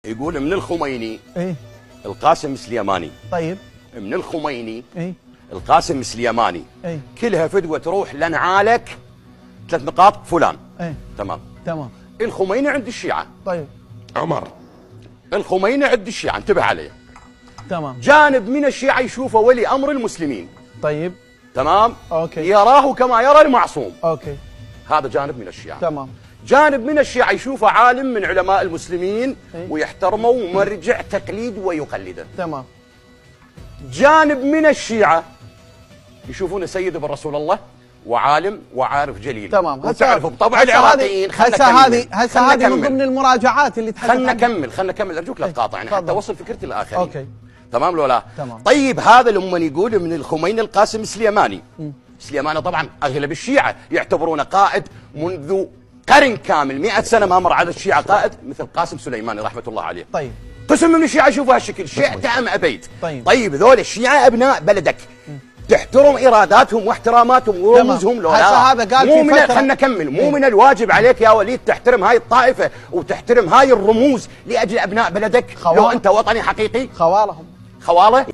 يقول من الخميني ايه القاسم سليماني، طيب من الخميني ايه القاسم سليماني، ايه كلها فدوه تروح لنعالك 3 نقاط فلان. ايه تمام. تمام الخميني عند الشيعه، طيب عمر الخميني عند الشيعه، انتبه عليه. تمام جانب من الشيعه يشوفه ولي امر المسلمين، طيب تمام، اوكي يراه كما يرى المعصوم، اوكي هذا جانب من الشيعه. تمام جانب من الشيعه يشوفه عالم من علماء المسلمين إيه؟ ويحترمه ومرجع تقليد ويقلده. تمام جانب من الشيعه يشوفونه سيد ابن رسول الله وعالم وعارف جليل. تمام. وتعرفوا بطبع العراقيين. هسه هذه من ضمن المراجعات اللي تحدث خلنا نكمل ارجوك لا تقاطعني حتى اوصل فكرتي للاخرين. اوكي تمام لو لا؟ تمام. طيب هذا لما يقول من الخميني القاسم سليماني، سليماني طبعا اغلب الشيعه يعتبرونه قائد منذ قرن كامل، 100 سنه ما مر على الشيعه قائد مثل قاسم سليماني رحمه الله عليه. طيب قسم من الشيعه يشوفوا هالشكل، شئت ام ابيت. طيب ذول الشيعه ابناء بلدك، تحترم اراداتهم واحتراماتهم ورموزهم. لو لا هذا قال مو في فترة خلنا نكمل، مو من الواجب عليك يا وليد تحترم هاي الطائفه وتحترم هاي الرموز لاجل ابناء بلدك لو انت وطني حقيقي؟ خوالهم خواله